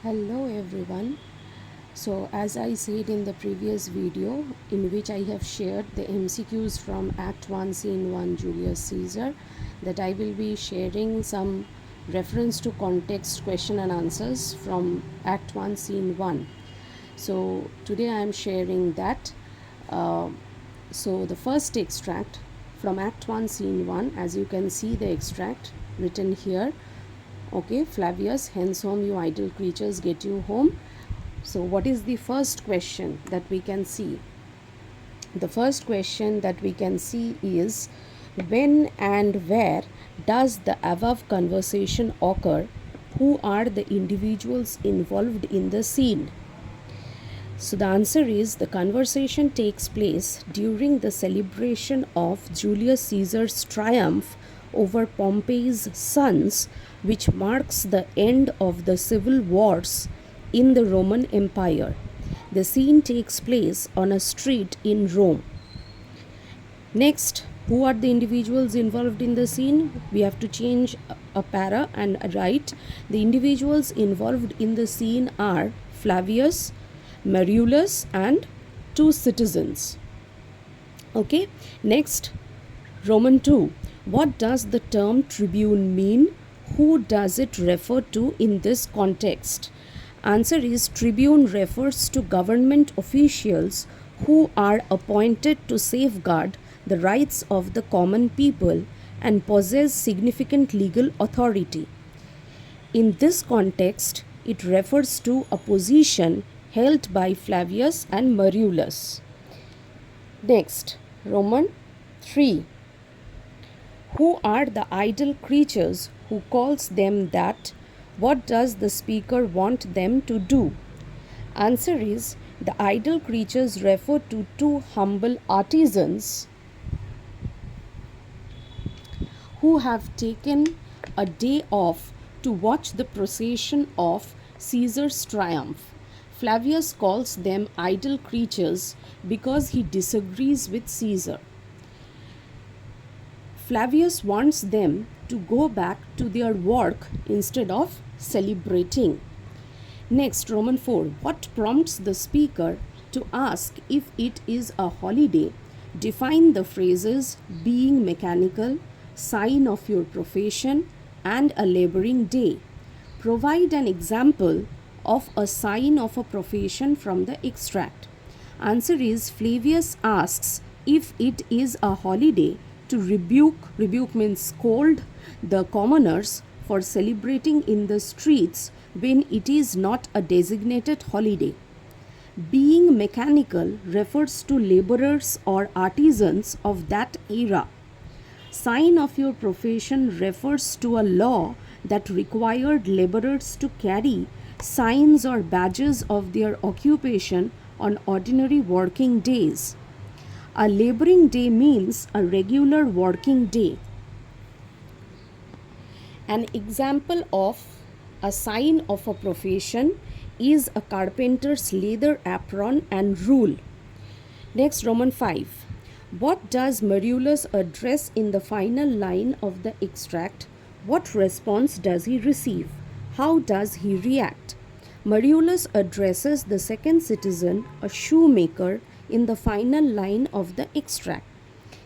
Hello everyone. So as I said in the previous video in which I have shared the MCQs from Act 1 Scene 1 Julius Caesar, that I will be sharing some reference to context question and answers from Act 1 Scene 1. So today I am sharing that. Uh, so the first extract from Act 1 Scene 1, as you can see the extract written here. Okay, Flavius, hence home you idle creatures, get you home. So what is the first question that we can see? The first question that we can see is, when and where does the above conversation occur? Who are the individuals involved in the scene? So the answer is, the conversation takes place during the celebration of Julius Caesar's triumph over Pompey's sons, which marks the end of the civil wars in the Roman Empire. The scene takes place on a street in Rome. Next, who are the individuals involved in the scene? We have to change a para and write, the individuals involved in the scene are Flavius, Marullus, and two citizens. Okay, next, Roman 2. What does the term tribune mean? Who does it refer to in this context? Answer is, tribune refers to government officials who are appointed to safeguard the rights of the common people and possess significant legal authority. In this context, it refers to a position held by Flavius and Marullus. Next, Roman 3. Who are the idle creatures? Who calls them that? What does the speaker want them to do? Answer is, the idle creatures refer to two humble artisans who have taken a day off to watch the procession of Caesar's triumph. Flavius calls them idle creatures because he disagrees with Caesar. Flavius wants them to go back to their work instead of celebrating. Next, Roman 4. What prompts the speaker to ask if it is a holiday? Define the phrases being mechanical, sign of your profession, and a laboring day. Provide an example of a sign of a profession from the extract. Answer is, Flavius asks if it is a holiday to rebuke means scold, the commoners for celebrating in the streets when it is not a designated holiday. Being mechanical refers to laborers or artisans of that era. Sign of your profession refers to a law that required laborers to carry signs or badges of their occupation on ordinary working days. A laboring day means a regular working day. An example of a sign of a profession is a carpenter's leather apron and rule. Next, Roman 5. What does Marullus address in the final line of the extract? What response does he receive? How does he react? Marullus addresses the second citizen, a shoemaker, in the final line of the extract.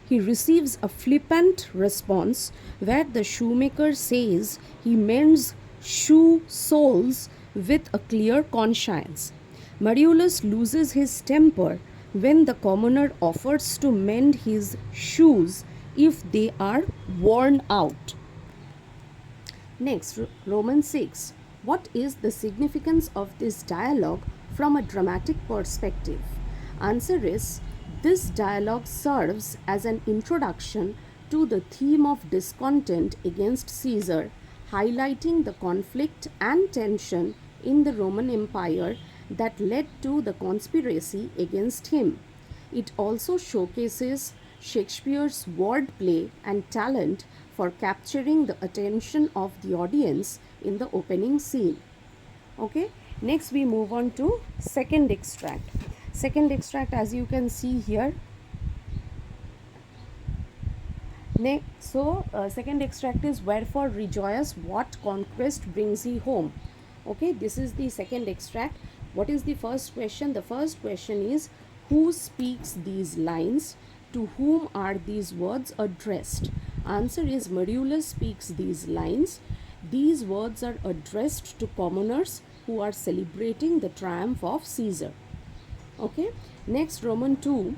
He receives a flippant response where the shoemaker says he mends shoe soles with a clear conscience. Marullus loses his temper when the commoner offers to mend his shoes if they are worn out. Next, Roman 6. What is the significance of this dialogue from a dramatic perspective? Answer is, this dialogue serves as an introduction to the theme of discontent against Caesar, highlighting the conflict and tension in the Roman Empire that led to the conspiracy against him. It also showcases Shakespeare's wordplay and talent for capturing the attention of the audience in the opening scene. Okay, next we move on to second extract. Second extract, as you can see here. Second extract is, wherefore rejoice, what conquest brings he home? Okay, this is the second extract. What is the first question? The first question is, who speaks these lines? To whom are these words addressed? Answer is, Marullus speaks these lines. These words are addressed to commoners who are celebrating the triumph of Caesar. Okay, next, Roman 2.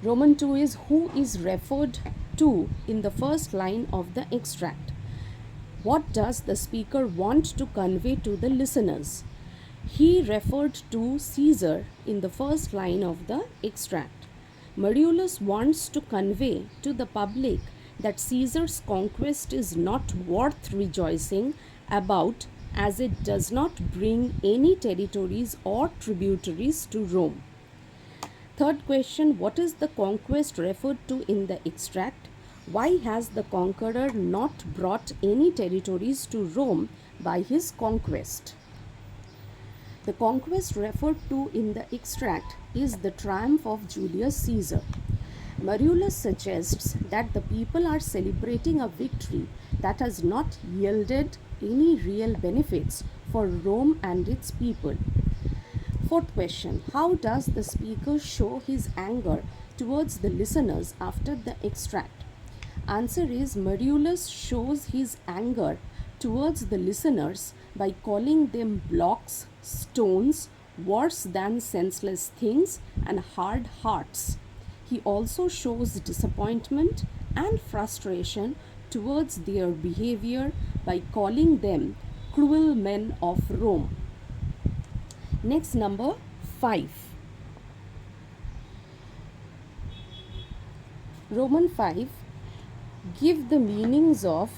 Roman 2 is, who is referred to in the first line of the extract? What does the speaker want to convey to the listeners? He referred to Caesar in the first line of the extract. Marullus wants to convey to the public that Caesar's conquest is not worth rejoicing about, as it does not bring any territories or tributaries to Rome. Third question, what is the conquest referred to in the extract? Why has the conqueror not brought any territories to Rome by his conquest? The conquest referred to in the extract is the triumph of Julius Caesar. Marullus suggests that the people are celebrating a victory that has not yielded any real benefits for Rome and its people. Fourth question, how does the speaker show his anger towards the listeners after the extract? Answer is, Marullus shows his anger towards the listeners by calling them blocks, stones, worse than senseless things, and hard hearts. He also shows disappointment and frustration towards their behavior by calling them cruel men of Rome. Next, number 5. Roman 5. Give the meanings of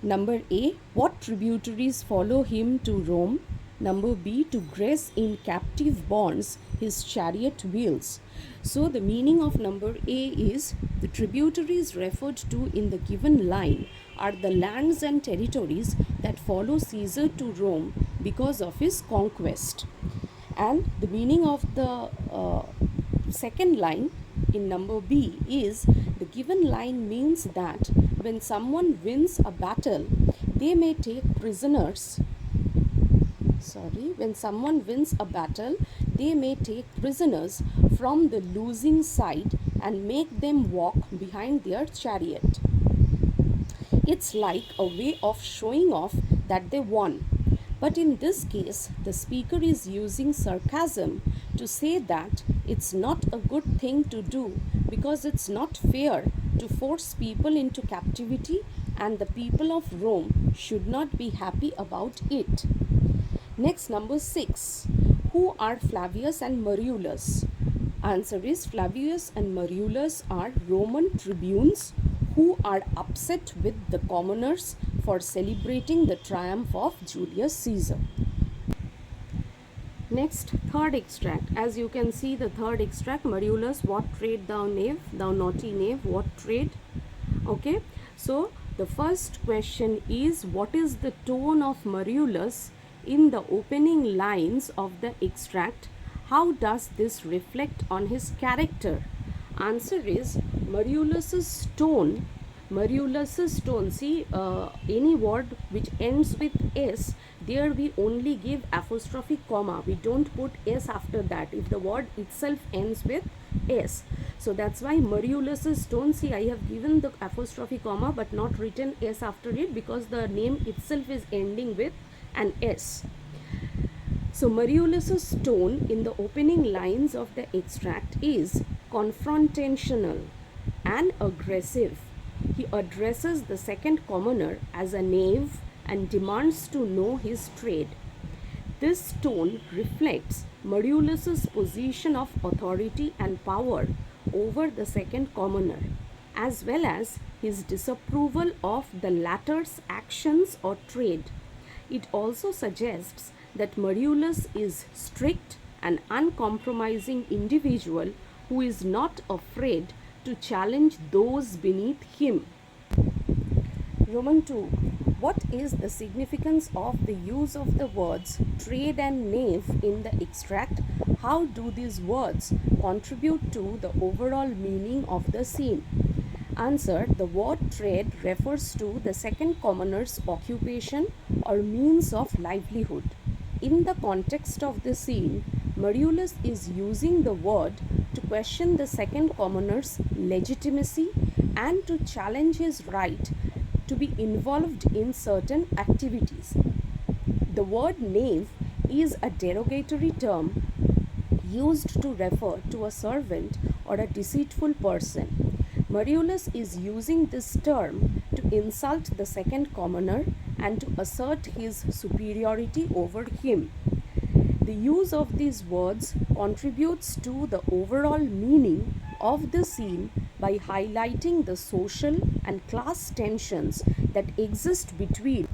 number A. What tributaries follow him to Rome? Number B. To grace in captive bonds his chariot wheels. So the meaning of number A is, the tributaries referred to in the given line are the lands and territories that follow Caesar to Rome because of his conquest. And the meaning of the second line in number B is, the given line means that when someone wins a battle, they may take prisoners. When someone wins a battle, they may take prisoners from the losing side and make them walk behind their chariot. It's like a way of showing off that they won. But in this case, the speaker is using sarcasm to say that it's not a good thing to do because it's not fair to force people into captivity, and the people of Rome should not be happy about it. Next, number 6. Who are Flavius and Marullus? Answer is, Flavius and Marullus are Roman tribunes who are upset with the commoners for celebrating the triumph of Julius Caesar. Next, third extract. As you can see, the third extract, Marullus, what trade thou knave, thou naughty knave, what trade? Okay, so the first question is, what is the tone of Marullus in the opening lines of the extract? How does this reflect on his character? Answer is, Marullus's tone, see, any word which ends with S, there we only give apostrophe comma. We don't put S after that if the word itself ends with S. So that's why Marullus's tone, see, I have given the apostrophe comma but not written S after it because the name itself is ending with an S. So Marullus's tone in the opening lines of the extract is confrontational and aggressive. He addresses the second commoner as a knave and demands to know his trade. This tone reflects Marullus's position of authority and power over the second commoner, as well as his disapproval of the latter's actions or trade. It also suggests that Marullus is strict and uncompromising individual who is not afraid to challenge those beneath him. Roman 2. What is the significance of the use of the words trade and knave in the extract? How do these words contribute to the overall meaning of the scene? Answer: the word trade refers to the second commoner's occupation or means of livelihood. In the context of the scene, Mariulus is using the word to question the second commoner's legitimacy and to challenge his right to be involved in certain activities. The word knave is a derogatory term used to refer to a servant or a deceitful person. Mariulus is using this term to insult the second commoner and to assert his superiority over him. The use of these words contributes to the overall meaning of the scene by highlighting the social and class tensions that exist between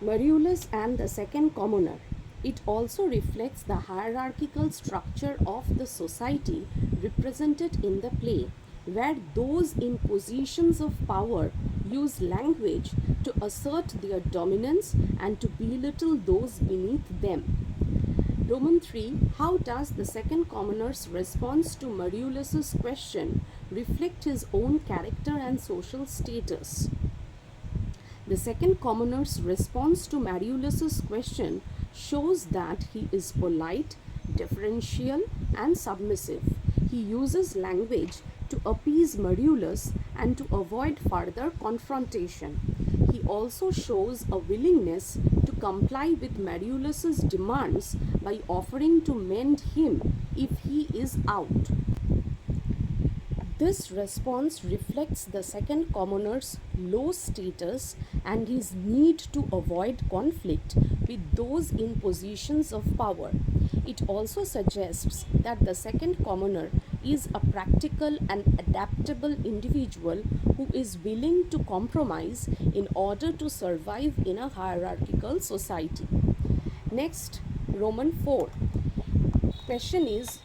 Mariulus and the second commoner. It also reflects the hierarchical structure of the society represented in the play, where those in positions of power use language to assert their dominance and to belittle those beneath them. Roman 3. How does the second commoner's response to Mariulus's question reflect his own character and social status? The second commoner's response to Mariulus's question shows that he is polite, deferential, and submissive. He uses language to appease Mariulus and to avoid further confrontation. He also shows a willingness to comply with Mariulus's demands by offering to mend him if he is out. This response reflects the second commoner's low status and his need to avoid conflict with those in positions of power. It also suggests that the second commoner is a practical and adaptable individual who is willing to compromise in order to survive in a hierarchical society. Next, Roman 4. Question is,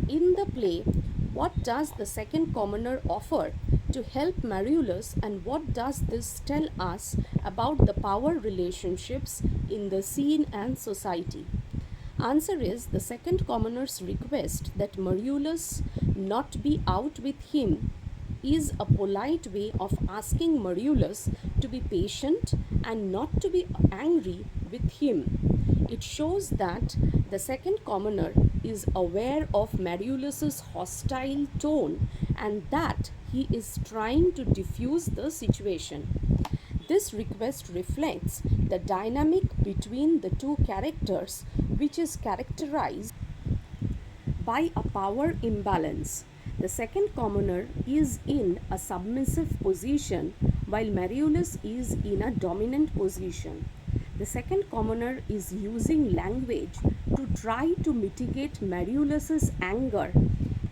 in the play, what does the second commoner offer to help Mariulus, and what does this tell us about the power relationships in the scene and society? Answer is, the second commoner's request that Mariulus not be out with him is a polite way of asking Mariulus to be patient and not to be angry with him. It shows that the second commoner is aware of Mariulus's hostile tone and that he is trying to diffuse the situation. This request reflects the dynamic between the two characters, which is characterized by a power imbalance. The second commoner is in a submissive position while Mariulus is in a dominant position. The second commoner is using language to try to mitigate Mariulus's anger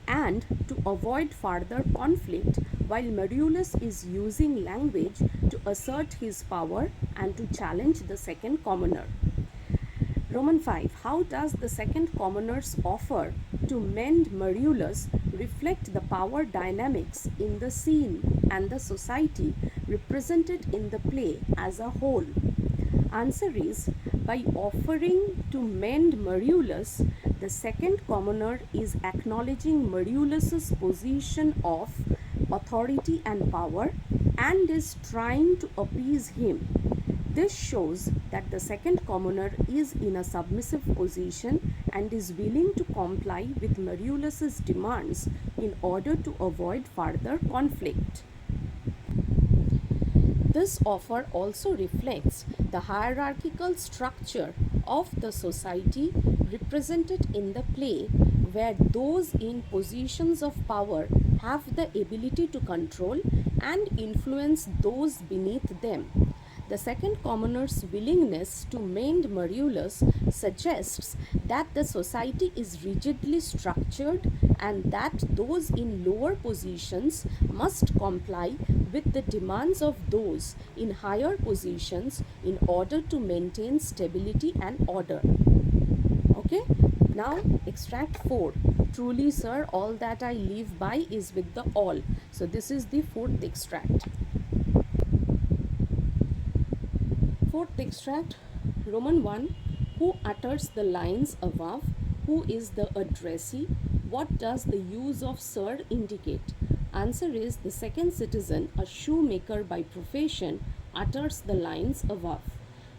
and to avoid further conflict, while Mariulus is using language to assert his power and to challenge the second commoner. Roman 5. How does the second commoner's offer to mend Mariulus reflect the power dynamics in the scene and the society represented in the play as a whole? Answer is, by offering to mend Mariulus, the second commoner is acknowledging Mariulus's position of authority and power and is trying to appease him. This shows that the second commoner is in a submissive position and is willing to comply with Mariulus's demands in order to avoid further conflict. This offer also reflects the hierarchical structure of the society represented in the play, where those in positions of power have the ability to control and influence those beneath them. The second commoner's willingness to mend Mariulus suggests that the society is rigidly structured and that those in lower positions must comply with the demands of those in higher positions in order to maintain stability and order. Okay, now extract 4. Truly, sir, all that I live by is with the all. So this is the fourth extract. Fourth extract, Roman 1. Who utters the lines above? Who is the addressee? what does the use of sir indicate? Answer is the second citizen, a shoemaker by profession, utters the lines above.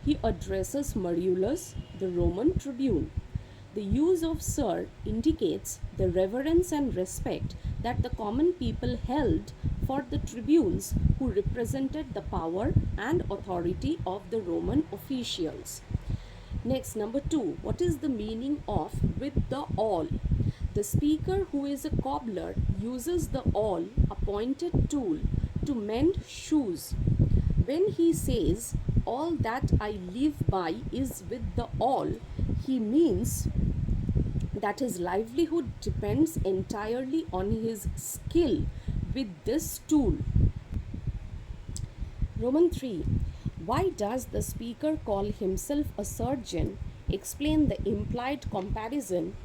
He addresses Marullus, the Roman tribune. The use of sir indicates the reverence and respect that the common people held for the tribunes who represented the power and authority of the Roman officials. Next, number 2, what is the meaning of with the awl? The speaker, who is a cobbler, uses the awl, a pointed tool, to mend shoes. When he says, all that I live by is with the awl, he means that his livelihood depends entirely on his skill with this tool. Roman 3. Why does the speaker call himself a surgeon? Explain the implied comparison.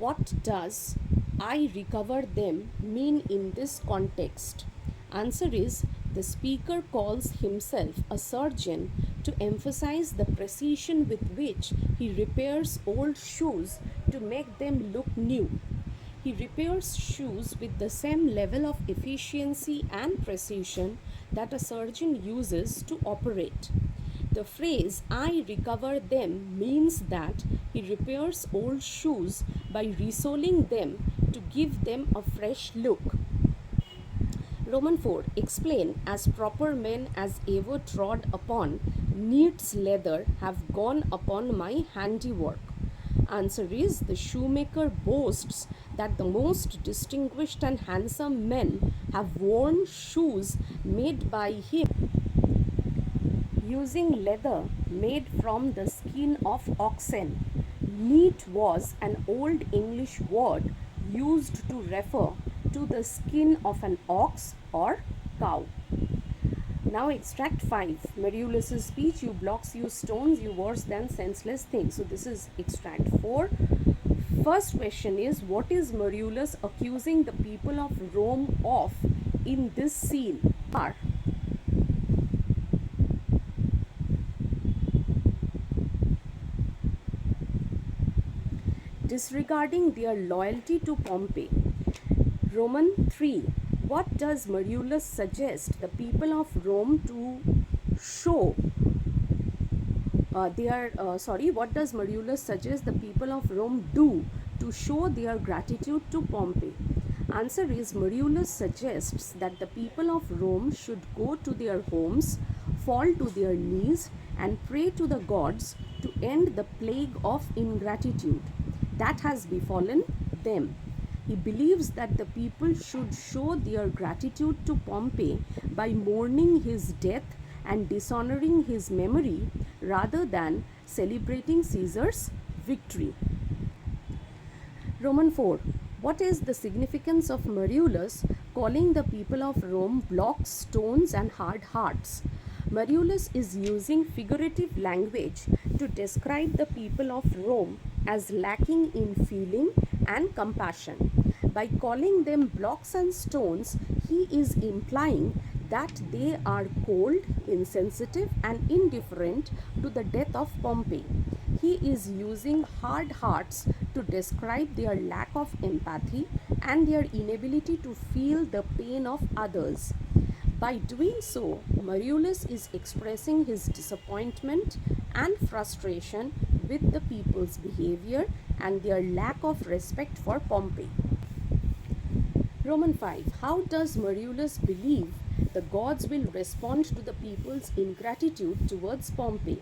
What does I recover them mean in this context? Answer is the speaker calls himself a surgeon to emphasize the precision with which he repairs old shoes to make them look new. He repairs shoes with the same level of efficiency and precision that a surgeon uses to operate. The phrase I recover them means that he repairs old shoes by resoling them to give them a fresh look. Roman 4. Explain, as proper men as ever trod upon neat's leather have gone upon my handiwork. Answer is the shoemaker boasts that the most distinguished and handsome men have worn shoes made by him using leather made from the skin of oxen. Neat was an old English word used to refer to the skin of an ox or cow. Now extract 5. Marullus' speech, you blocks, you stones, you worse than senseless things. So this is extract 4. First question is, what is Marullus accusing the people of Rome of in this scene? Are disregarding their loyalty to Pompey. Roman 3. What does Marullus suggest the people of Rome to show what does Marullus suggest the people of Rome do to show their gratitude to Pompey? Answer is Marullus suggests that the people of Rome should go to their homes, fall to their knees, and pray to the gods to end the plague of ingratitude that has befallen them. He believes that the people should show their gratitude to Pompey by mourning his death and dishonoring his memory rather than celebrating Caesar's victory. Roman 4. What is the significance of Marullus calling the people of Rome blocks, stones, and hard hearts? Marullus is using figurative language to describe the people of Rome as lacking in feeling and compassion. By calling them blocks and stones, he is implying that they are cold, insensitive, and indifferent to the death of Pompey. He is using hard hearts to describe their lack of empathy and their inability to feel the pain of others. By doing so, Marullus is expressing his disappointment and frustration with the people's behavior and their lack of respect for Pompey. Roman 5. How does Marullus believe the gods will respond to the people's ingratitude towards Pompey?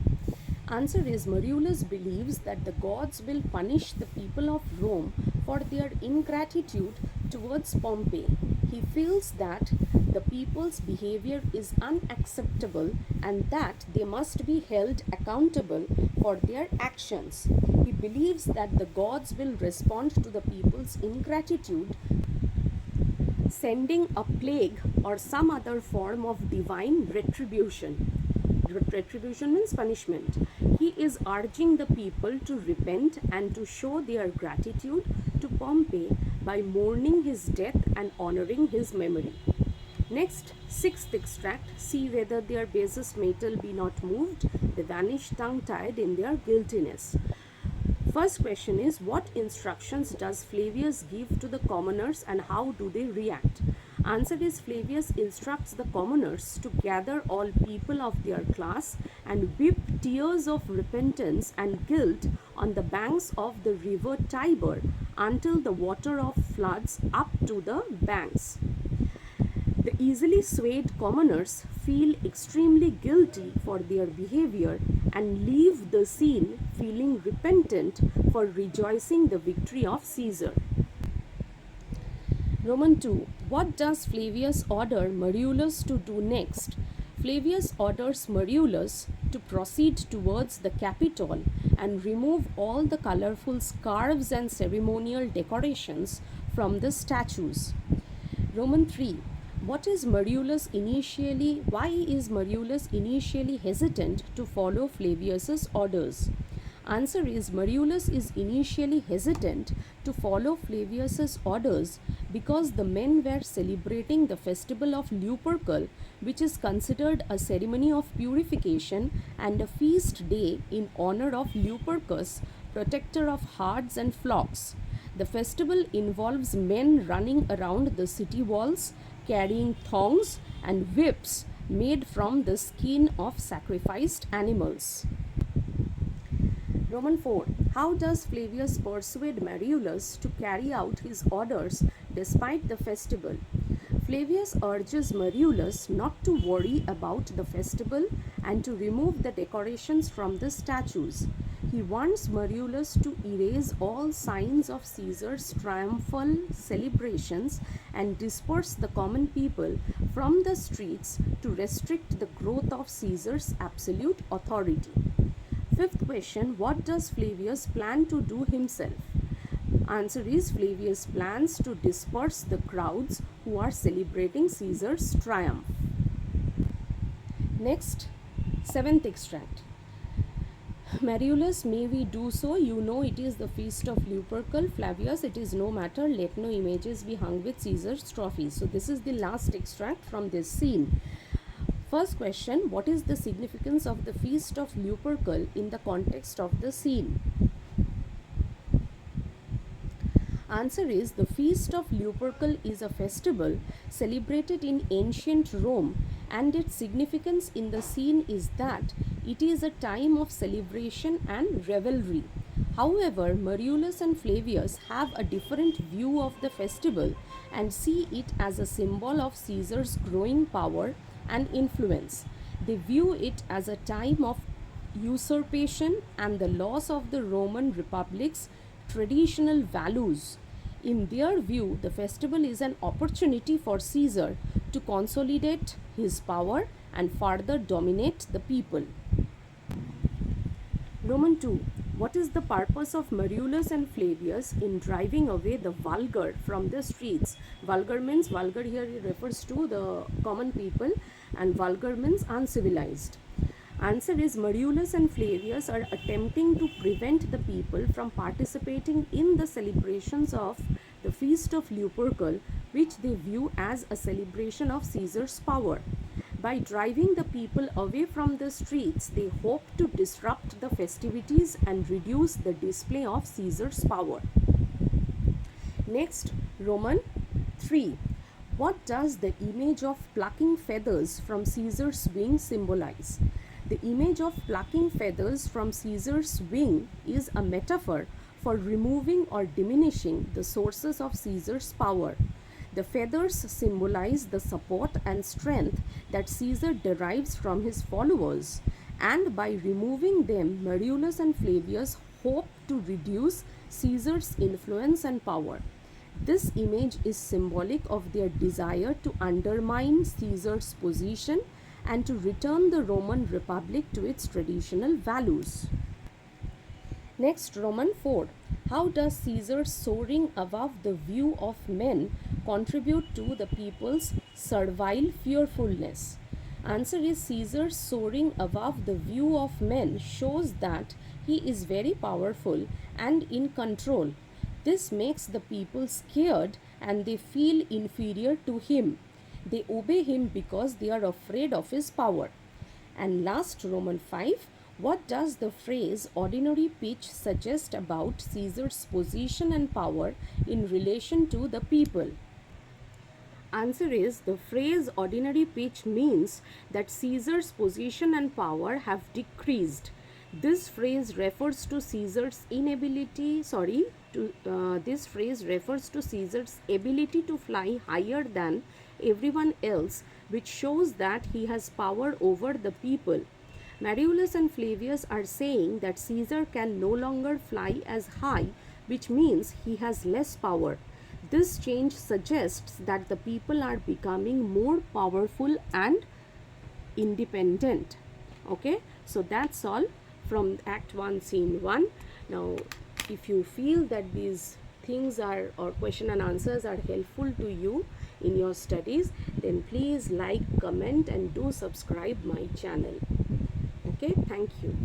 Answer is Marullus believes that the gods will punish the people of Rome for their ingratitude towards Pompey. He feels that the people's behavior is unacceptable and that they must be held accountable for their actions. He believes that the gods will respond to the people's ingratitude, sending a plague or some other form of divine retribution. Retribution means punishment. He is urging the people to repent and to show their gratitude to Pompey by mourning his death and honoring his memory. Next, 6th extract, see whether their basest metal be not moved, they vanish tongue-tied in their guiltiness. First question is, what instructions does Flavius give to the commoners and how do they react? Answer is, Flavius instructs the commoners to gather all people of their class and weep tears of repentance and guilt on the banks of the river Tiber until the water of floods up to the banks. The easily swayed commoners feel extremely guilty for their behavior and leave the scene feeling repentant for rejoicing the victory of Caesar. Roman 2. What does Flavius order Marullus to do next? Flavius orders Marullus to proceed towards the Capitol and remove all the colorful scarves and ceremonial decorations from the statues. Roman 3. Why is Marullus initially hesitant to follow Flavius's orders? Answer is, Marullus is initially hesitant to follow Flavius's orders because the men were celebrating the festival of Lupercal, which is considered a ceremony of purification and a feast day in honor of Lupercus, protector of herds and flocks. The festival involves men running around the city walls, carrying thongs and whips made from the skin of sacrificed animals. Roman 4. How does Flavius persuade Marullus to carry out his orders despite the festival? Flavius urges Marullus not to worry about the festival and to remove the decorations from the statues. He wants Marullus to erase all signs of Caesar's triumphal celebrations and disperse the common people from the streets to restrict the growth of Caesar's absolute authority. Fifth question, what does Flavius plan to do himself? Answer is, Flavius plans to disperse the crowds who are celebrating Caesar's triumph. Next, seventh extract. Marullus, may we do so? You know it is the feast of Lupercal. Flavius, it is no matter. Let no images be hung with Caesar's trophies. So this is the last extract from this scene. First question, what is the significance of the feast of Lupercal in the context of the scene? Answer is, the feast of Lupercal is a festival celebrated in ancient Rome, and its significance in the scene is that it is a time of celebration and revelry. However, Marullus and Flavius have a different view of the festival and see it as a symbol of Caesar's growing power and influence. They view it as a time of usurpation and the loss of the Roman Republic's traditional values. In their view, the festival is an opportunity for Caesar to consolidate his power and further dominate the people. Roman 2. What is the purpose of Marullus and Flavius in driving away the vulgar from the streets? Vulgar means, vulgar here refers to the common people, and vulgar means uncivilized. Answer is, Marullus and Flavius are attempting to prevent the people from participating in the celebrations of the feast of Lupercal, which they view as a celebration of Caesar's power. By driving the people away from the streets, they hope to disrupt the festivities and reduce the display of Caesar's power. Next, Roman 3. What does the image of plucking feathers from Caesar's wing symbolize? The image of plucking feathers from Caesar's wing is a metaphor for removing or diminishing the sources of Caesar's power. The feathers symbolize the support and strength that Caesar derives from his followers, and by removing them, Marullus and Flavius hope to reduce Caesar's influence and power. This image is symbolic of their desire to undermine Caesar's position and to return the Roman Republic to its traditional values. Next, Roman 4. How does Caesar soaring above the view of men contribute to the people's servile fearfulness? Answer is, Caesar soaring above the view of men shows that he is very powerful and in control. This makes the people scared and they feel inferior to him. They obey him because they are afraid of his power. And last, Roman 5. What does the phrase ordinary pitch suggest about Caesar's position and power in relation to the people? Answer is, the phrase ordinary pitch means that Caesar's position and power have decreased. This phrase refers to Caesar's this phrase refers to Caesar's ability to fly higher than everyone else, which shows that he has power over the people. Mariolus and Flavius are saying that Caesar can no longer fly as high, which means he has less power. This change suggests that the people are becoming more powerful and independent. Okay, so that's all from Act 1, Scene 1. Now, if you feel that these things are, or question and answers are helpful to you in your studies, then please like, comment, and do subscribe my channel. Okay, thank you.